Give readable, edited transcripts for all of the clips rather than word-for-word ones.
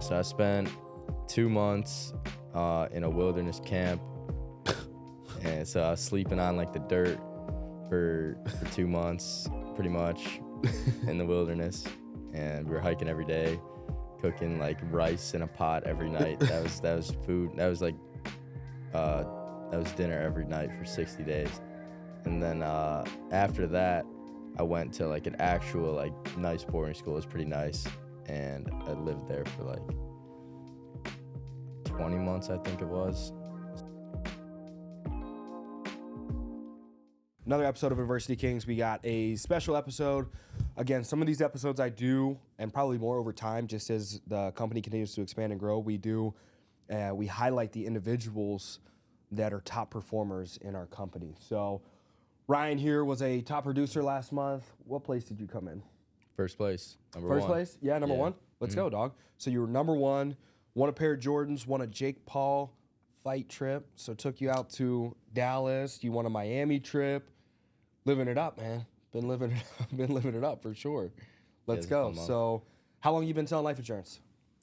So I spent 2 months in a wilderness camp, and so I was sleeping on like the dirt for 2 months, pretty much, in the wilderness, and we were hiking every day, cooking like rice in a pot every night. That was food. That was like that was dinner every night for 60 days, and then after that, I went to like an actual like nice boarding school. It was pretty nice, and I lived there for like 20 months, I think it was. Another episode of Adversity Kings. We got a special episode. Again, some of these episodes I do, and probably more over time, just as the company continues to expand and grow, we highlight the individuals that are top performers in our company. So Ryan here was a top producer last month. What place did you come in? First place, number First one. place? Yeah, number one. Let's go, dog. So you were number one, won a pair of Jordans, won a Jake Paul fight trip. So took you out to Dallas. You won a Miami trip. Living it up, man. Been living it up for sure. Let's go. So how long you been selling life insurance?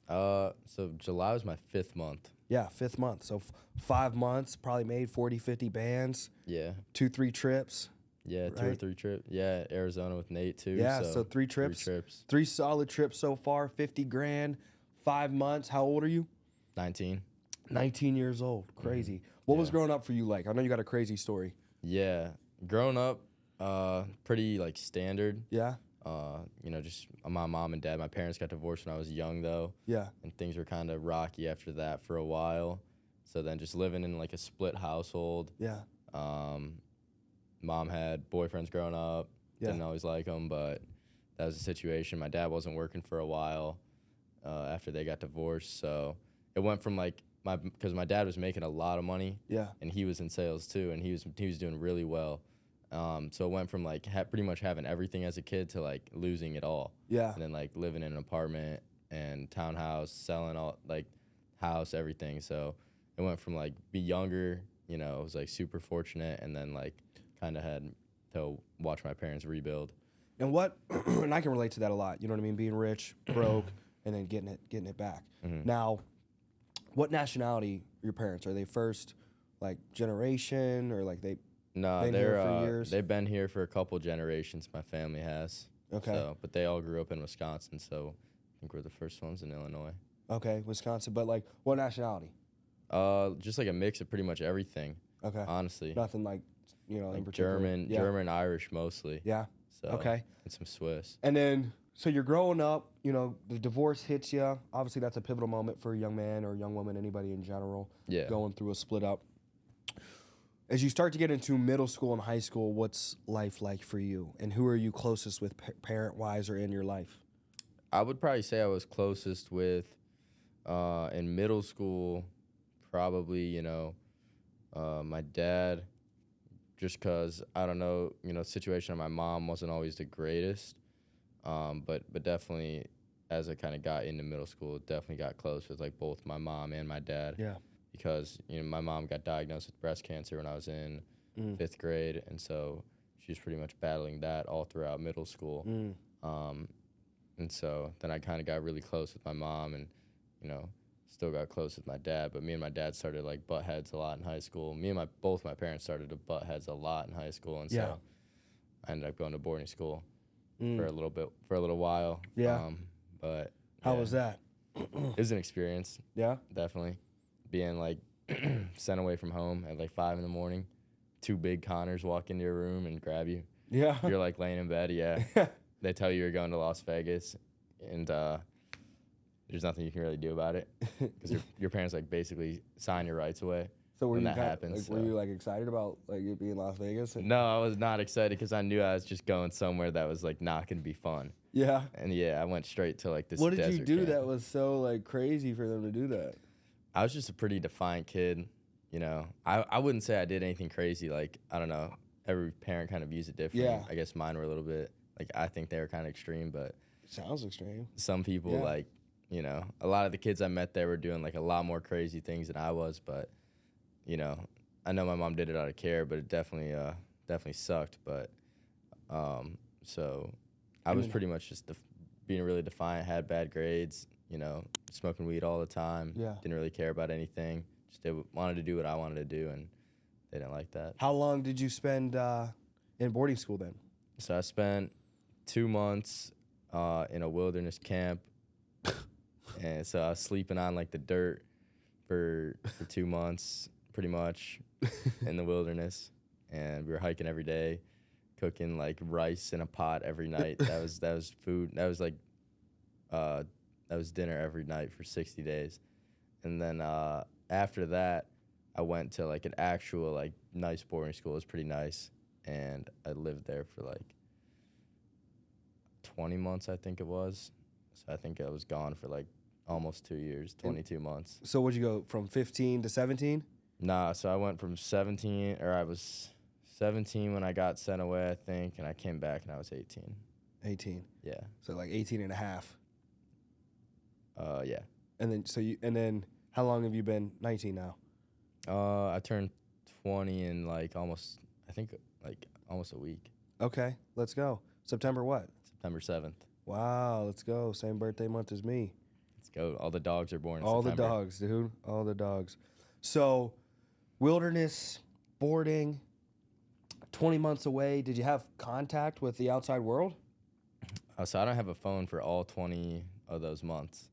So July was my 5th month. Yeah, 5th month. So 5 months, probably made 40, 50 bands. Yeah. 2-3 trips. Yeah, right? 2 or 3 trips. Yeah, Arizona with Nate too. Yeah, so 3 trips. 3 trips. 3 solid trips so far, 50 grand, 5 months. How old are you? 19. 19 years old. Crazy. What was growing up for you like? I know you got a crazy story. Yeah, growing up, pretty like standard. Yeah? Just my mom and dad. My parents got divorced when I was young though. Yeah. And things were kind of rocky after that for a while. So then just living in like a split household. Yeah. Mom had boyfriends growing up. Yeah. Didn't always like them, but that was the situation. My dad wasn't working for a while after they got divorced. So it went from like because my dad was making a lot of money. Yeah. And he was in sales too, and he was doing really well. So it went from like pretty much having everything as a kid to like losing it all. Yeah. And then like living in an apartment and townhouse, selling all like house, everything. So it went from like be younger, it was like super fortunate, and then like kind of had to watch my parents rebuild. And and I can relate to that a lot. You know what I mean? Being rich, broke, and then getting it back. Mm-hmm. Now, what nationality are your parents? Are they first like generation, or like they? No, been here for years? They've been here for a couple generations. My family has. Okay. So, but they all grew up in Wisconsin, so I think we're the first ones in Illinois. Okay, Wisconsin. But like, what nationality? Just like a mix of pretty much everything. Okay. Honestly. Nothing like, in Like particular. German, Irish mostly. Yeah. So, okay. And some Swiss. And then, so you're growing up. The divorce hits you. Obviously, that's a pivotal moment for a young man or a young woman, anybody in general. Yeah. Going through a split up. As you start to get into middle school and high school, what's life like for you? And who are you closest with parent-wise or in your life? I would probably say I was closest with, in middle school, probably, my dad, just because, I don't know, the situation of my mom wasn't always the greatest. But definitely, as I kind of got into middle school, definitely got close with, like, both my mom and my dad. Yeah. Because, my mom got diagnosed with breast cancer when I was in 5th grade, and so she was pretty much battling that all throughout middle school. And so then I kind of got really close with my mom and, still got close with my dad. But me and my dad started, like, butt heads a lot in high school. Both my parents started to butt heads a lot in high school, and so I ended up going to boarding school for a little while. Yeah. But How was that? It was an experience. Yeah? Definitely. Being, like, sent away from home at, like, 5 in the morning. 2 big Connors walk into your room and grab you. Yeah. You're, like, laying in bed, yeah. They tell you you're going to Las Vegas, and there's nothing you can really do about it because your parents, like, basically sign your rights away when that happens. Were you, like, excited about, like, it being Las Vegas? No, I was not excited because I knew I was just going somewhere that was, like, not going to be fun. Yeah. And, I went straight to, like, this What did desert you do camp. that was so, like, crazy for them to do that? I was just a pretty defiant kid, I wouldn't say I did anything crazy. Like, I don't know. Every parent kind of views it different. Yeah. I guess mine were a little bit, like, I think they were kind of extreme, but Sounds extreme. some people, like, a lot of the kids I met there were doing, like, a lot more crazy things than I was, but, I know my mom did it out of care, but it definitely sucked, but, so I was pretty much just being really defiant, had bad grades, you know, smoking weed all the time. Yeah. Didn't really care about anything. Just wanted to do what I wanted to do, and they didn't like that. How long did you spend in boarding school then? So I spent 2 months in a wilderness camp, and so I was sleeping on like the dirt for 2 months, pretty much, in the wilderness, and we were hiking every day, cooking like rice in a pot every night. That was food. That was like that was dinner every night for 60 days, and then after that, I went to like an actual like nice boarding school. It was pretty nice, and I lived there for like 20 months, I think it was. So I think I was gone for like almost 2 years, 22 months. So would you go from 15 to 17? Nah, so I went from 17, or I was 17 when I got sent away, I think, and I came back and I was 18. 18. Yeah. So like 18 and a half. Yeah. And then how long have you been 19 now? I turned 20 in like almost a week. Okay, let's go. September what? September 7th. Wow, let's go. Same birthday month as me. Let's go. All the dogs are born in All September. the dogs, dude. All the dogs. So, wilderness, boarding, 20 months away. Did you have contact with the outside world? So I don't have a phone for all 20 of those months.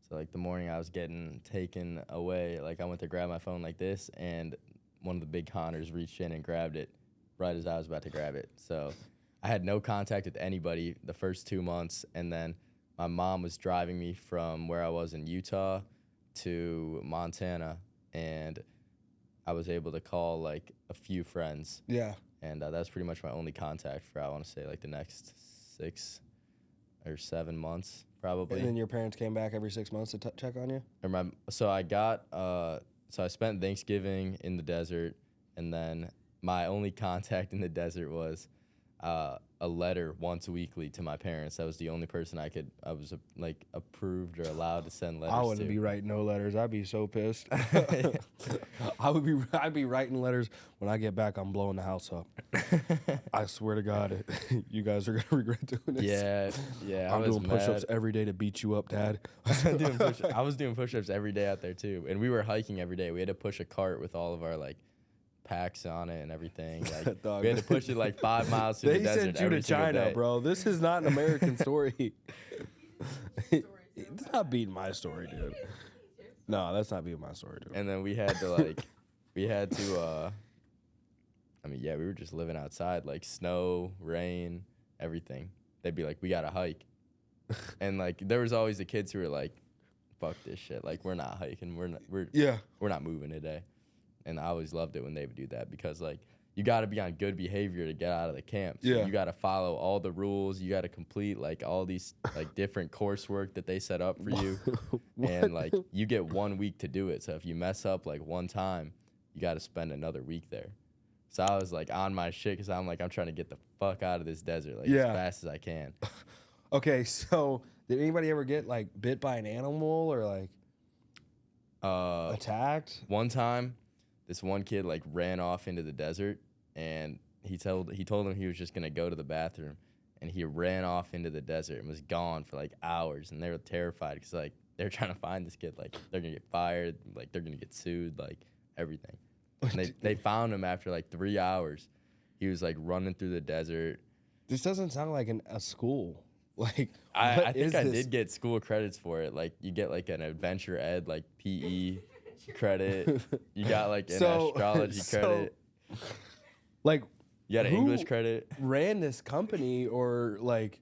So like the morning I was getting taken away, like I went to grab my phone like this, and one of the big hunters reached in and grabbed it right as I was about to grab it. So I had no contact with anybody the first 2 months, and then my mom was driving me from where I was in Utah to Montana, and I was able to call like a few friends. Yeah. And that's pretty much my only contact for, I want to say, like the next 6 or 7 months, probably. And then your parents came back every 6 months to check on you? So I spent Thanksgiving in the desert, and then my only contact in the desert was a letter once weekly to my parents. That was the only person I was like approved or allowed to send letters to. I wouldn't be writing no letters. I'd be so pissed. I'd be writing letters. When I get back, I'm blowing the house up. I swear to God, you guys are gonna regret doing this. Yeah. I'm doing push-ups every day to beat you up, Dad. I was doing push-ups every day out there too, and we were hiking every day. We had to push a cart with all of our like packs on it and everything. Like we had to push it like 5 miles through the desert. They sent you to China, bro. This is not an American story. It's not beating my story, dude. No, that's not beating my story, dude. And then we had to we were just living outside, like snow, rain, everything. They'd be like, we gotta hike. And like there was always the kids who were like, fuck this shit. Like we're not hiking. We're not moving today. And I always loved it when they would do that, because like you got to be on good behavior to get out of the camp. So you got to follow all the rules. You got to complete like all these like different coursework that they set up for you. And like you get 1 week to do it. So if you mess up like one time, you got to spend another week there. So I was like on my shit, because I'm trying to get the fuck out of this desert like as fast as I can. Okay, so did anybody ever get like bit by an animal or like attacked? One time, this one kid like ran off into the desert, and he told him he was just gonna go to the bathroom, and he ran off into the desert and was gone for like hours, and they were terrified because like they're trying to find this kid, like they're gonna get fired, like they're gonna get sued, like everything. And they found him after like 3 hours. He was like running through the desert. This doesn't sound like a school. Like I think I did get school credits for it. Like you get like an adventure ed, like PE credit. You got like an astrology credit. Like you got an English credit. Ran this company, or like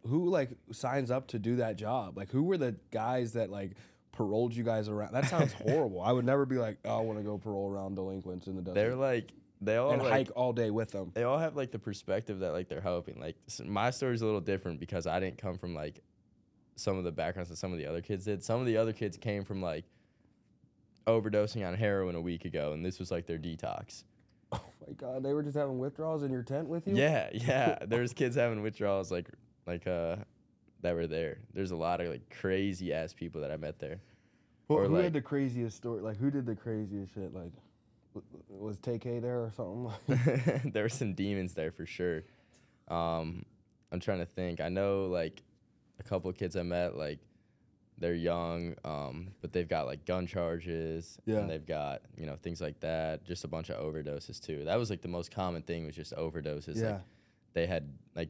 who like signs up to do that job? Like who were the guys that like paroled you guys around? That sounds horrible. I would never be like, oh, I want to go parole around delinquents in the desert. They're like they all and like, hike all day with them. They all have like the perspective that like they're helping. Like my story's a little different because I didn't come from like some of the backgrounds that some of the other kids did. Some of the other kids came from like overdosing on heroin a week ago, and this was like their detox. Oh my God, they were just having withdrawals in your tent with you? Yeah. There's kids having withdrawals like that were there. There's a lot of like crazy ass people that I met there. Well, who had the craziest story? Like who did the craziest shit? Like was TK there or something? There were some demons there for sure. I'm trying to think. I know like a couple of kids I met, like they're young, but they've got like gun charges, Yeah. and they've got, you know, things like that. Just a bunch of overdoses too. That was like the most common thing, was just overdoses. Yeah. Like they had like,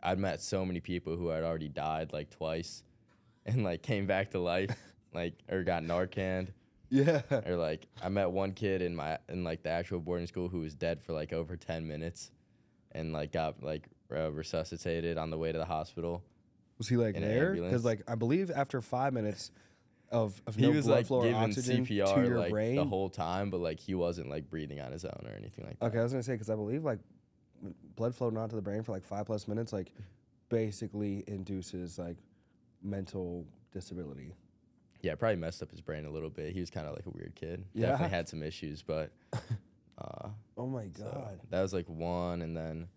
I'd met so many people who had already died like twice, and like came back to life, like, or got Narcaned. Yeah. Or like I met one kid in like the actual boarding school who was dead for like over 10 minutes, and like got like resuscitated on the way to the hospital. Was he like In an there? ambulance. Because like I believe after 5 minutes of He no was blood like flow or giving oxygen CPR to your like brain. the whole time, but like he wasn't like breathing on his own or anything like that. Okay, I was gonna say, because I believe like blood flow not to the brain for like 5+ minutes like basically induces like mental disability. Yeah, it probably messed up his brain a little bit. He was kind of like a weird kid. Yeah. Definitely had some issues, but Oh my so god. that was like one. And then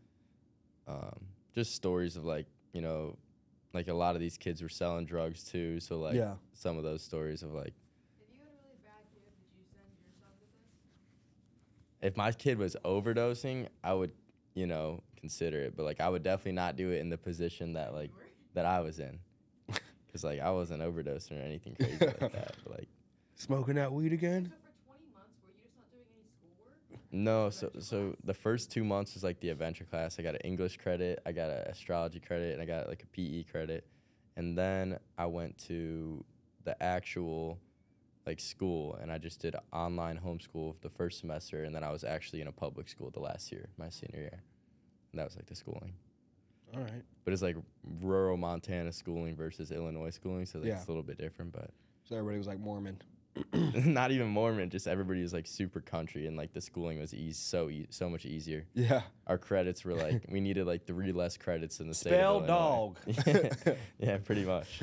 just stories of like, you know, like a lot of these kids were selling drugs too. So like Yeah. some of those stories of like, If you had a really bad kid, would you send your son to this? if my kid was overdosing, I would, you know, consider it. But like I would definitely not do it in the position that like that I was in. Because like I wasn't overdosing or anything crazy like that. But like, Smoking that weed again? So for 20 months, were you just not doing any schoolwork? no, so the first 2 months was like the adventure class. I got an English credit, I got an astrology credit, and I got like a PE credit. And then I went to the actual like school, and I just did online homeschool the first semester, and then I was actually in a public school the last year, my senior year. And that was like the schooling. All right. But it's like rural Montana schooling versus Illinois schooling, so like Yeah. it's a little bit different, but So everybody was like Mormon. not even Mormon, just everybody was like super country, and like the schooling was so much easier. Yeah. Our credits were like, we needed like 3 less credits in the state Spell of Illinois. dog. Yeah, pretty much.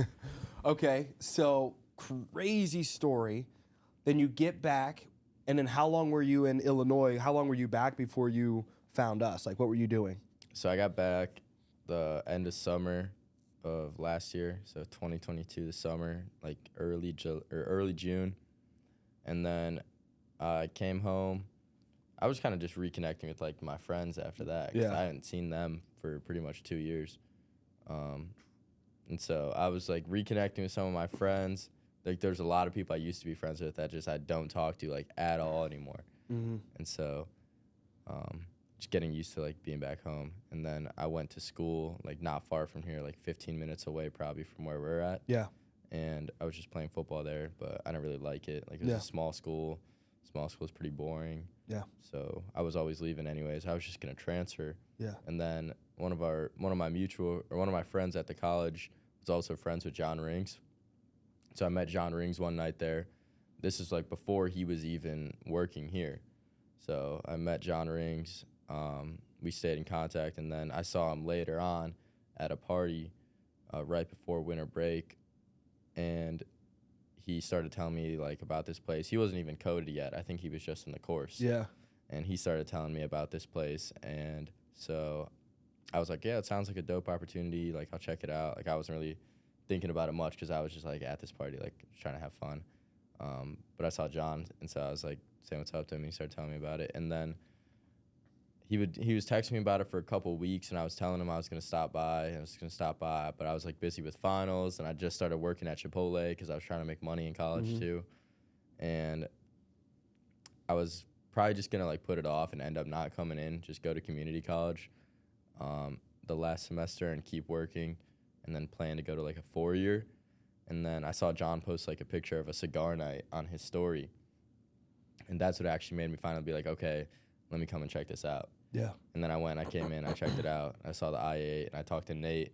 Okay, so crazy story. Then you get back, and then how long were you in Illinois? How long were you back before you found us? Like, what were you doing? So I got back the end of summer of last year, so 2022, the summer, like early June, and then I came home. I was kind of just reconnecting with like my friends after that, 'cause Yeah. I hadn't seen them for pretty much 2 years, and so I was like reconnecting with some of my friends. Like there's a lot of people I used to be friends with that just I don't talk to like at all anymore, and so just getting used to like being back home. And then I went to school like not far from here, like 15 minutes away probably from where we're at. Yeah. And I was just playing football there, but I didn't really like it. Like it was Yeah. a small school. Small school is pretty boring. Yeah. So I was always leaving anyways. I was just gonna transfer. Yeah. And then one of my friends at the college was also friends with John Rings. So I met John Rings one night there. This is like before he was even working here. So I met John Rings. We stayed in contact, and then I saw him later on at a party right before winter break, and he started telling me like about this place. He wasn't even coded yet. I think he was just in the course. Yeah. And he started telling me about this place, and so I was like, yeah, it sounds like a dope opportunity. Like I'll check it out. Like I wasn't really thinking about it much because I was just like at this party, like trying to have fun. But I saw John, and so I was like saying what's up to him. And he started telling me about it, and then he was texting me about it for a couple weeks, and I was telling him I was gonna stop by. But I was like busy with finals, and I just started working at Chipotle because I was trying to make money in college too, and I was probably just gonna like put it off and end up not coming in, just go to community college the last semester and keep working, and then plan to go to like a 4-year. And then I saw John post like a picture of a cigar night on his story, and that's what actually made me finally be like, okay, let me come and check this out. Yeah. And then I came in, I checked it out. I saw the IA, and I talked to Nate,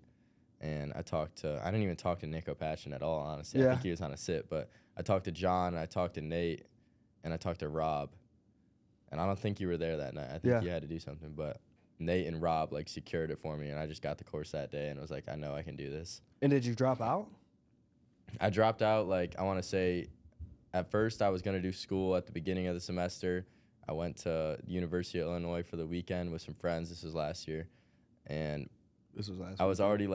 and I didn't even talk to Nick Opachin at all, honestly. Yeah. I think he was on a sit, but I talked to John, and I talked to Nate, and I talked to Rob. And I don't think you were there that night. I think you had to do something, but Nate and Rob like secured it for me, and I just got the course that day and was like, I know I can do this. And did you drop out? I dropped out, like, I want to say, at first I was going to do school at the beginning of the semester. I went to University of Illinois for the weekend with some friends. This was last year. And This was last. I was already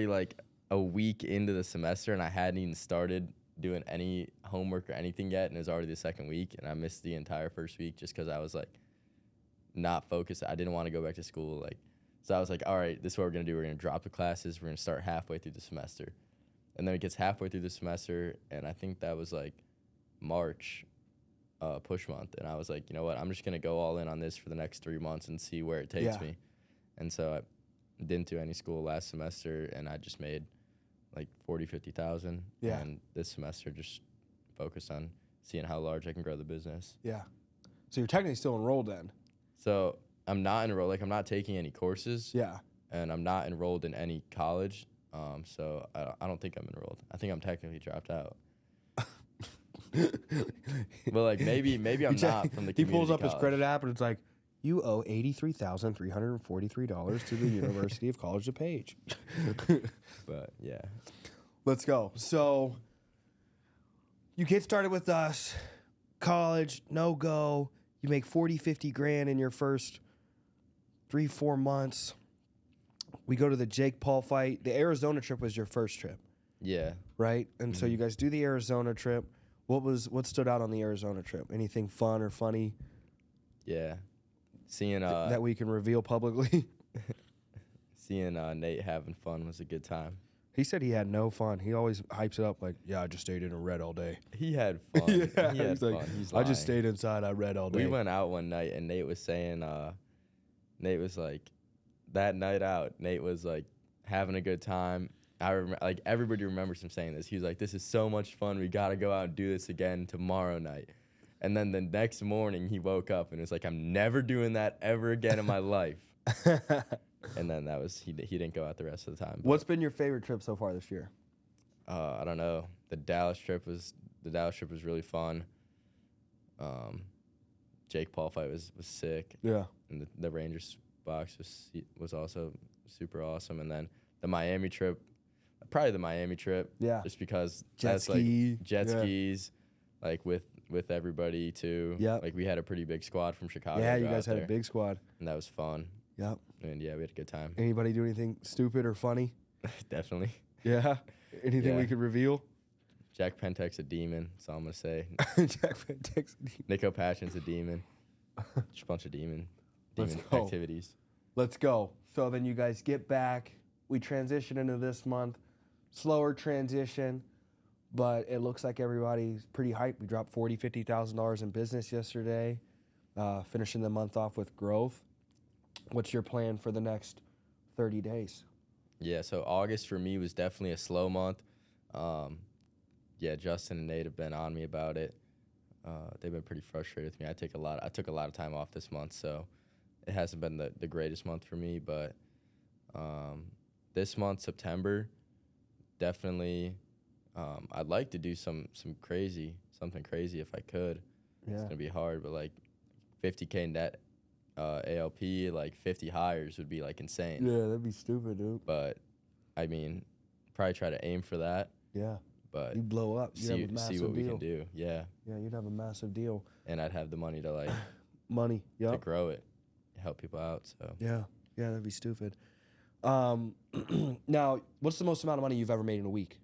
like a week into the semester, and I hadn't even started doing any homework or anything yet, and it was already the second week, and I missed the entire first week just because I was like not focused. I didn't want to go back to school, like, so I was like, all right, this is what we're gonna do. We're gonna drop the classes. We're gonna start halfway through the semester. And then it gets halfway through the semester, and I think that was like March, push month. And I was like, you know what? I'm just going to go all in on this for the next 3 months and see where it takes me. And so I didn't do any school last semester, and I just made like 40, 50,000. Yeah. And this semester just focused on seeing how large I can grow the business. Yeah. So you're technically still enrolled then. So I'm not enrolled. Like, I'm not taking any courses. Yeah. And I'm not enrolled in any college. So I don't think I'm enrolled. I think I'm technically dropped out. But like maybe I'm not from the community He pulls up college. his credit app and it's like, you owe $83,343 to the University of College DePage. But yeah. Let's go. So you get started with us, college, no go. You make 40, 50 grand in your first 3-4 months. We go to the Jake Paul fight. The Arizona trip was your first trip, Yeah. right? And so you guys do the Arizona trip. What stood out on the Arizona trip? Anything fun or funny Yeah. Seeing that we can reveal publicly? seeing Nate having fun was a good time. He said he had no fun. He always hypes it up like, yeah, I just stayed in and read all day. He had fun. Yeah, he had he's like, fun. He's I just lying. stayed inside. I read all day. We went out one night, and Nate was saying, Nate was like, that night out, Nate was like having a good time. I remember, like, everybody remembers him saying this. He was like, this is so much fun. We got to go out and do this again tomorrow night. And then the next morning, he woke up and was like, I'm never doing that ever again in my life. And then that was, he didn't go out the rest of the time. What's been your favorite trip so far this year? I don't know. The Dallas trip was really fun. Jake Paul fight was sick. Yeah. And the Rangers box was also super awesome. And then the Miami trip, probably the Miami trip. Yeah. Just because Jet that's ski. like jet Yeah. skis, like with everybody too. Yep. Like we had a pretty big squad from Chicago. Yeah, to you go guys out had there, a big squad. and that was fun. Yep. And yeah, we had a good time. Anybody do anything stupid or funny? Definitely. Yeah. Anything we Yeah. could reveal? Jack Pentek's a demon. That's all I'm gonna say. Jack Van Dyke's- Nico Passion's a demon. Just a bunch of demon Let's go. activities. Let's go. So then you guys get back. We transition into this month. Slower transition, but it looks like everybody's pretty hyped. We dropped $40,000, $50,000 in business yesterday, finishing the month off with growth. What's your plan for the next 30 days? Yeah, so August for me was definitely a slow month. Yeah, Justin and Nate have been on me about it. They've been pretty frustrated with me. I took a lot of time off this month, so it hasn't been the greatest month for me. But this month, September, definitely, I'd like to do something crazy if I could. Yeah. It's gonna be hard, but like 50K net ALP, like 50 hires would be like insane. Yeah, that'd be stupid, dude. But I mean, probably try to aim for that. Yeah. But You'd blow up. You'd have a massive see what we deal. can do. Yeah, Yeah, you'd have a massive deal. and I'd have the money to like Money. to Yep. grow it, help people out. So Yeah. Yeah, that'd be stupid. Now, what's the most amount of money you've ever made in a week?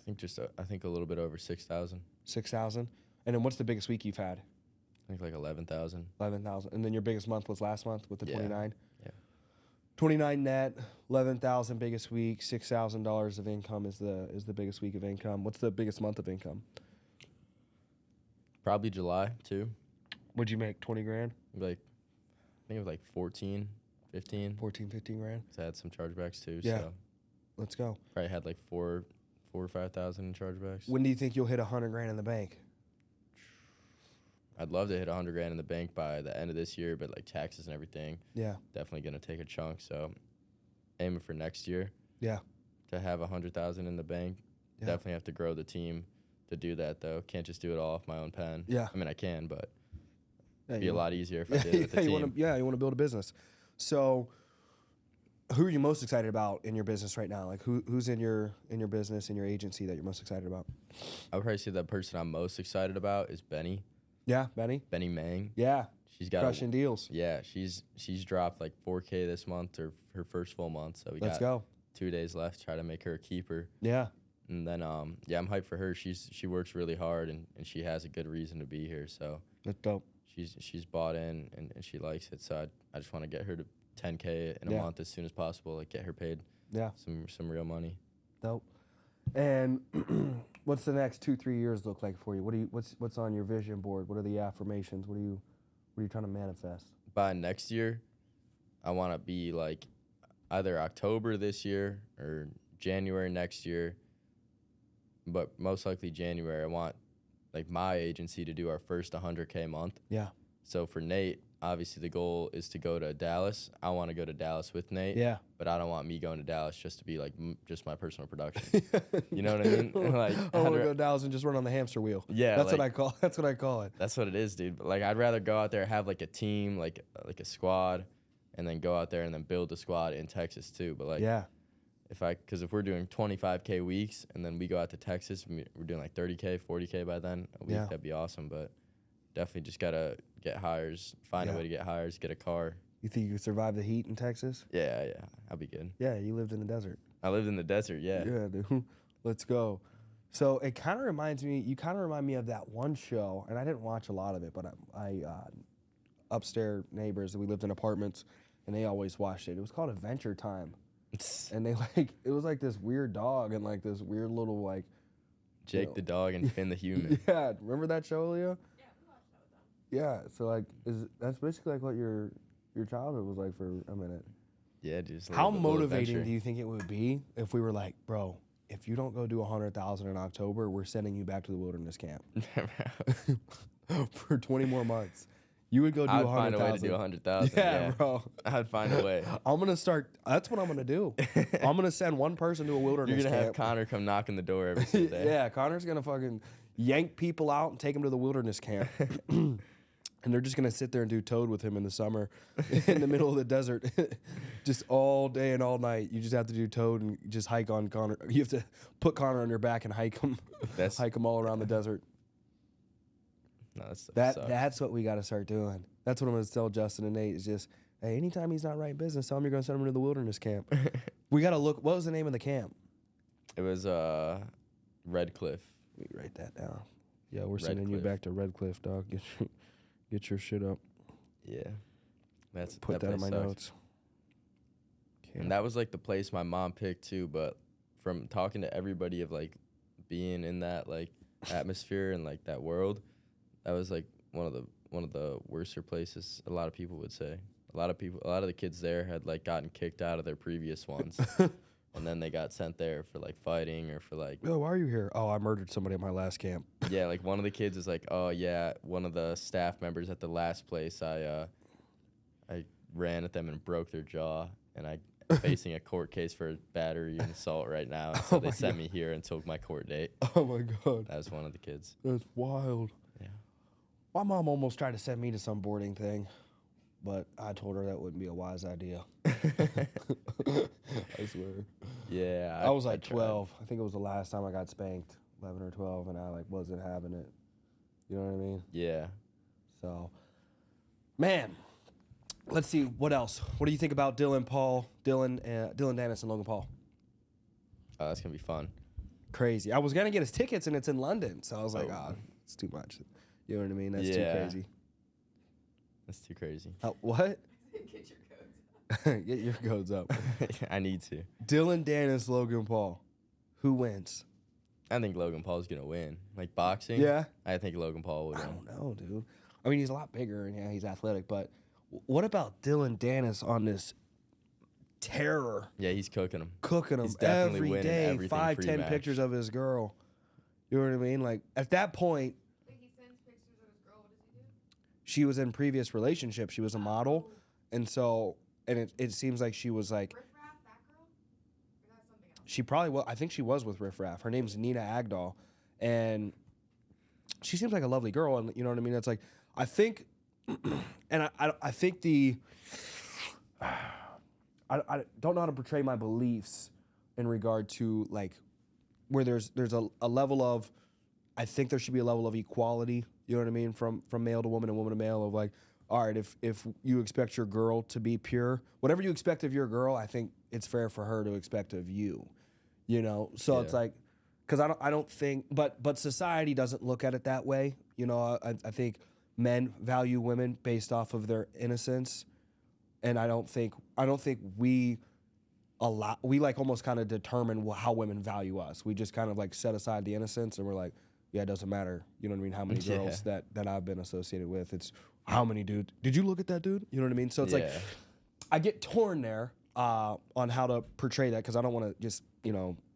I think a little bit over 6,000. 6,000. And then what's the biggest week you've had? I think like 11,000. 11,000. And then your biggest month was last month with the Yeah. 29. Yeah. 29 net, 11,000 biggest week, $6,000 of income is the biggest week of income. What's the biggest month of income? Probably July too. What'd you make? 20 grand? Like I think it was like 14, 15. 14, 15 grand? 'Cause I had some chargebacks too. Yeah. So Let's go. probably had like four or 5,000 in chargebacks. When do you think you'll hit 100 grand in the bank? I'd love to hit 100 grand in the bank by the end of this year, but like taxes and everything, Yeah. definitely gonna take a chunk. So aiming for next year. Yeah. To have 100,000 in the bank. Yeah. Definitely have to grow the team to do that though. Can't just do it all off my own pen. Yeah. I mean I can, but Yeah, it'd be you a want- lot easier if I did it with the team. you want to build a business. So, who are you most excited about in your business right now? Like, who's in your business, in your agency that you're most excited about? I would probably say the person I'm most excited about is Benny. Yeah, Benny. Benny Mang. Yeah, She's got crushing deals. Yeah, she's dropped like 4K this month, or her first full month. So we Let's got go. 2 days left to try to make her a keeper. Yeah, And then yeah, I'm hyped for her. She works really hard and she has a good reason to be here. So that's dope. she's bought in and she likes it. So I just want to get her to 10K in a Yeah. month as soon as possible. Like get her paid Yeah, some real money. dope. And what's the next 2-3 years look like for you? What's on your vision board? What are the affirmations? What are you trying to manifest? By next year, I want to be like either October this year or January next year, but most likely January. I want like my agency to do our first 100K month. Yeah. So for Nate, obviously the goal is to go to Dallas. I want to go to Dallas with Nate. Yeah. But I don't want me going to Dallas just to be like just my personal production. You know what I mean? Like I want to go to Dallas and just run on the hamster wheel. Yeah, that's like, what I call. That's what I call it. That's what it is, dude. But like I'd rather go out there, have like a team, like a squad, and then go out there and then build a squad in Texas too. But like, Yeah. because if we're doing 25K weeks and then we go out to Texas, we're doing like 30K, 40K by then a week. Yeah. That'd be awesome. But definitely just gotta get hires, find a way to get hires, get a car. You think you could survive the heat in Texas? Yeah, I'll be good. Yeah, you lived in the desert. I lived in the desert. Yeah. Yeah, dude. Let's go. So it kind of reminds me. You kind of remind me of that one show, and I didn't watch a lot of it, but I upstairs neighbors, we lived in apartments, and they always watched it. It was called Adventure Time, and they it was like this weird dog and like this weird little like Jake the dog and Finn the human. Yeah, remember that show, Leah? Yeah, we watched that with them. Yeah. So like, that's basically like what your childhood was like for a minute. Yeah, just How motivating do you think it would be if we were like, bro, if you don't go do 100,000 in October, we're sending you back to the wilderness camp for 20 more months? You would go do 100,000. I'd find a way to do 100,000. Yeah, bro. I'd find a way. I'm gonna start. That's what I'm gonna do. I'm gonna send one person to a wilderness You're gonna camp. have Connor come knock on the door every single day. Yeah, Connor's gonna fucking yank people out and take them to the wilderness camp. And they're just gonna sit there and do toad with him in the summer, in the middle of the desert, just all day and all night. You just have to do toad and just hike on Connor. You have to put Connor on your back and hike him, hike him all around the desert. No, That's what we got to start doing. That's what I'm gonna tell Justin and Nate. Is just, hey, anytime he's not writing business, tell him you're gonna send him to the wilderness camp. We gotta look. What was the name of the camp? It was Red Cliff. Let me write that down. Yeah, we're sending you back to Red Cliff, dog. Get your shit up. Yeah, Put that in my notes. And that was like the place my mom picked too. But from talking to everybody of like being in that like atmosphere and like that world, that was like one of the worser places. A lot of people would say. A lot of the kids there had like gotten kicked out of their previous ones. And then they got sent there for like fighting or for like. Oh, why are you here? Oh, I murdered somebody at my last camp. Yeah, like one of the kids is like, oh yeah, one of the staff members at the last place, I ran at them and broke their jaw, and I'm facing a court case for battery and assault right now. And so they sent me here until my court date. Oh my god, that was one of the kids. That's wild. Yeah, my mom almost tried to send me to some boarding thing, but I told her that wouldn't be a wise idea. I swear. Yeah. I was like 12. I think it was the last time I got spanked, 11 or 12, and I like wasn't having it. You know what I mean? Yeah. So, man, let's see what else. What do you think about Dylan Dennis, and Logan Paul? Oh, that's gonna be fun. Crazy. I was gonna get his tickets, and it's in London, so I was like, it's too much. You know what I mean? That's too crazy. That's too crazy. What? Get your codes up. Get your codes up. I need to. Dylan Dennis, Logan Paul. Who wins? I think Logan Paul's gonna win. Like boxing. Yeah. I think Logan Paul would win. I don't know, dude. I mean, he's a lot bigger and yeah, he's athletic, but what about Dylan Dennis on this terror? Yeah, he's cooking him. He's every day. 5, 10 pictures of his girl. You know what I mean? Like at that point, Wait, he sends pictures of his girl. What does he do? she was in previous relationships. She was a model, and so it seems like she was like. Riff Raff, that girl? Or that's something else? She probably was. I think she was with Riff Raff. Her name's Nina Agdal, and she seems like a lovely girl. And you know what I mean? It's like I think, and I think I don't know how to portray my beliefs in regard to like where there's a level of I think there should be a level of equality. You know what I mean? From male to woman and woman to male of like. All right, if you expect your girl to be pure, whatever you expect of your girl, I think it's fair for her to expect of you. You know, so it's like, because I don't think, but society doesn't look at it that way. You know, I think men value women based off of their innocence, and I don't think we a lot. We like almost kind of determine how women value us. We just kind of like set aside the innocence, and we're like, yeah, it doesn't matter. You know what I mean? How many girls that I've been associated with? It's how many dudes. Did you look at that dude? You know what I mean? So it's like I get torn there on how to portray that, because I don't want to just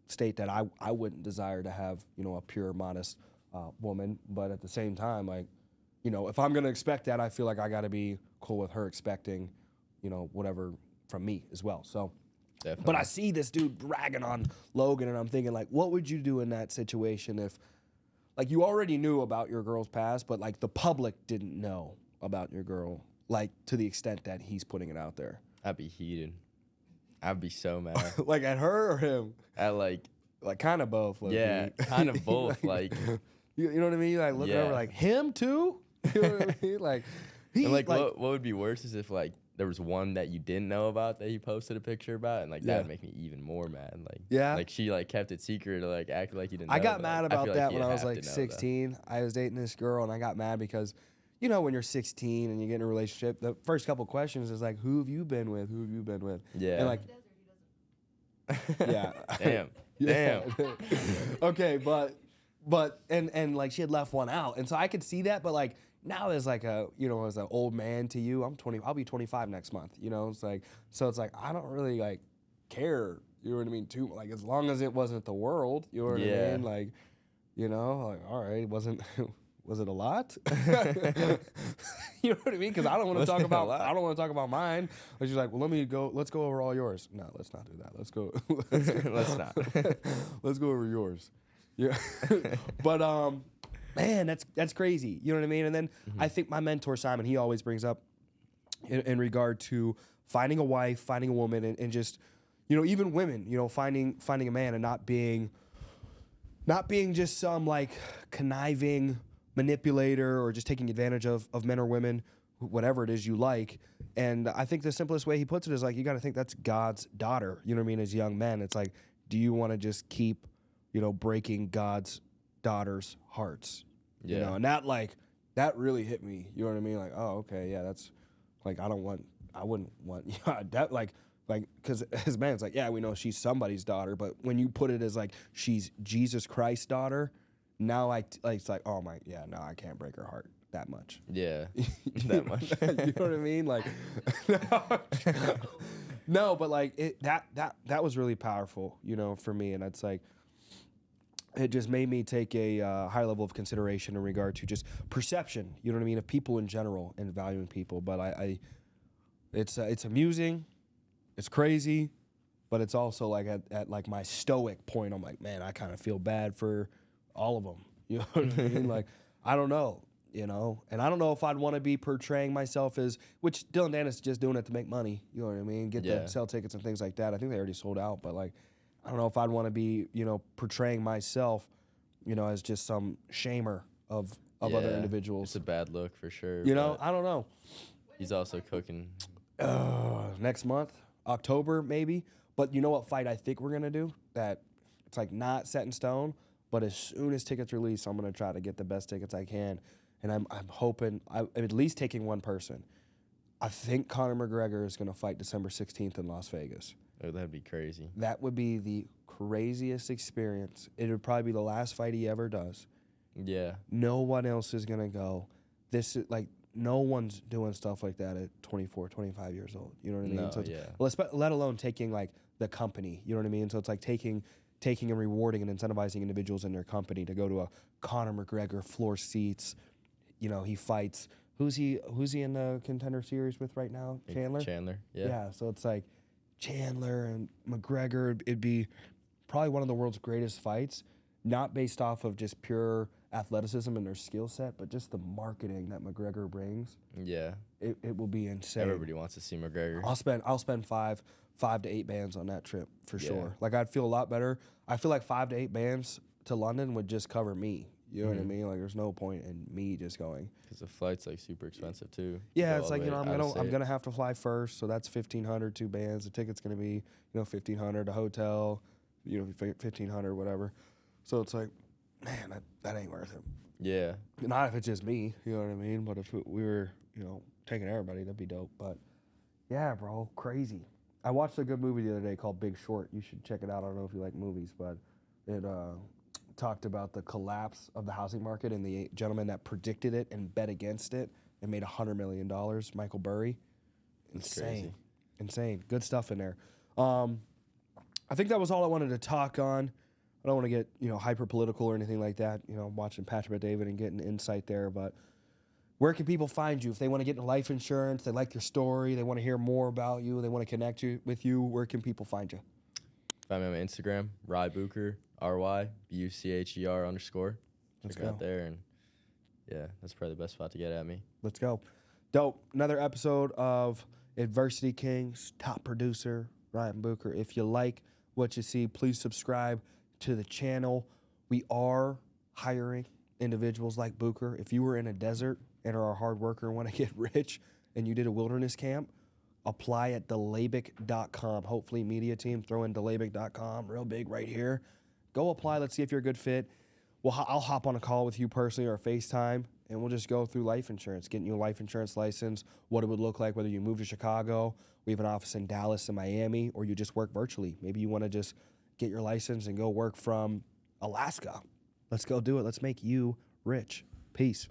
state that I wouldn't desire to have a pure, modest woman, but at the same time, like if I'm gonna expect that, I feel like I got to be cool with her expecting whatever from me as well. So. Definitely. But I see this dude bragging on Logan, and I'm thinking, like, what would you do in that situation if, like, you already knew about your girl's past, but, like, the public didn't know about your girl, like, to the extent that he's putting it out there? I'd be heated. I'd be so mad. Like, at her or him? At, like kind of both. Yeah, kind of both. like you know what I mean? You, like, look over, like, him too? You know what I mean? Like, and, like, what would be worse is if, like, there was one that you didn't know about that he posted a picture about, and like that would make me even more mad. Like, like she like kept it secret or like acted like you didn't know. I got mad about that when I was like 16. That. I was dating this girl, and I got mad because, when you're 16 and you get in a relationship, the first couple questions is like, who have you been with? Who have you been with? Yeah. And like, yeah. Damn. Okay, but and like she had left one out, and so I could see that, but like. Now as like a, as an old man to you, I'm 20, I'll be 25 next month, it's like, so it's like, I don't really like care, you know what I mean, too, like as long as it wasn't the world, you know what I mean, like, like, all right, was it a lot? You know what I mean? Because I don't want to talk about mine. But she's like, well, let's go over all yours. No, let's not do that. Let's go. Let's not. Let's go over yours. Yeah. But man, that's crazy. You know what I mean? And then I think my mentor, Simon, he always brings up in regard to finding a wife, finding a woman, and just, even women, finding a man and not being just some like conniving manipulator or just taking advantage of men or women, whatever it is you like. And I think the simplest way he puts it is like, you got to think that's God's daughter. You know what I mean? As young men, it's like, do you want to just keep, breaking God's daughter's hearts? Yeah. And that really hit me. You know what I mean? Like, oh, okay, yeah, that's like, I wouldn't want that, like, because as man, it's like, yeah, we know she's somebody's daughter, but when you put it as like she's Jesus Christ's daughter, now it's like, oh my, yeah, no, I can't break her heart that much. Yeah, that much. You know what I mean? Like, no, but like that was really powerful, for me, and it's like. It just made me take a higher level of consideration in regard to just perception, you know what I mean, of people in general and valuing people. But it's amusing, it's crazy, but it's also like at like my stoic point, I'm like, man, I kind of feel bad for all of them. You know what I mean? Like, I don't know, and I don't know if I'd want to be portraying myself as, which Dylan Dan is just doing it to make money. You know what I mean? Sell tickets and things like that. I think they already sold out, but like. I don't know if I'd want to be, portraying myself, as just some shamer of other individuals. It's a bad look for sure. I don't know. He's also cooking. Next month, October maybe. But you know what fight I think we're gonna do? That it's like not set in stone. But as soon as tickets release, I'm gonna try to get the best tickets I can, and I'm hoping I'm at least taking one person. I think Conor McGregor is gonna fight December 16th in Las Vegas. Oh, that'd be crazy. That would be the craziest experience. It would probably be the last fight he ever does. Yeah. No one else is going to go. This is like, no one's doing stuff like that at 24, 25 years old. You know what I mean? No, So yeah. Well, let alone taking like the company. You know what I mean? So it's like taking and rewarding and incentivizing individuals in their company to go to a Conor McGregor floor seats. He fights. Who's he in the Contender Series with right now? Chandler? Chandler, yeah. Yeah, so it's like, Chandler and McGregor, it'd be probably one of the world's greatest fights, not based off of just pure athleticism and their skill set, but just the marketing that McGregor brings. Yeah. It will be insane. Everybody wants to see McGregor. I'll spend five to 8 bands on that trip for sure. Like, I'd feel a lot better. I feel like 5 to 8 bands to London would just cover me. You know what I mean? Like, there's no point in me just going. Because the flight's like super expensive too. Yeah, it's like, I'm gonna have to fly first, so that's $1,500, 2 bands. The ticket's gonna be, $1,500, a hotel, $1,500, whatever. So it's like, man, that ain't worth it. Yeah. Not if it's just me, you know what I mean? But if we were, taking everybody, that'd be dope. But yeah, bro, crazy. I watched a good movie the other day called Big Short. You should check it out. I don't know if you like movies, but it talked about the collapse of the housing market and the gentleman that predicted it and bet against it and made $100 million, Michael Burry. That's Insane. crazy. Insane. Good stuff in there. I think that was all I wanted to talk on. I don't want to get, hyper political or anything like that. I'm watching Patrick David and getting insight there, but where can people find you if they want to get into life insurance, they like your story, they want to hear more about you, they want to connect with you, where can people find you? Find me on my Instagram, Bucher, RYBUCHER_. Let's Check it out go. there, and yeah, that's probably the best spot to get at me. Let's go. Dope. Another episode of Adversity Kings, top producer, Ryan Bucher. If you like what you see, please subscribe to the channel. We are hiring individuals like Bucher. If you were in a desert and are a hard worker and want to get rich and you did a wilderness camp, apply at Dlabik.com. Hopefully, media team, throw in Dlabik.com, real big right here. Go apply. Let's see if you're a good fit. Well, I'll hop on a call with you personally or FaceTime, and we'll just go through life insurance, getting you a life insurance license, what it would look like, whether you move to Chicago, we have an office in Dallas and Miami, or you just work virtually. Maybe you want to just get your license and go work from Alaska. Let's go do it. Let's make you rich. Peace.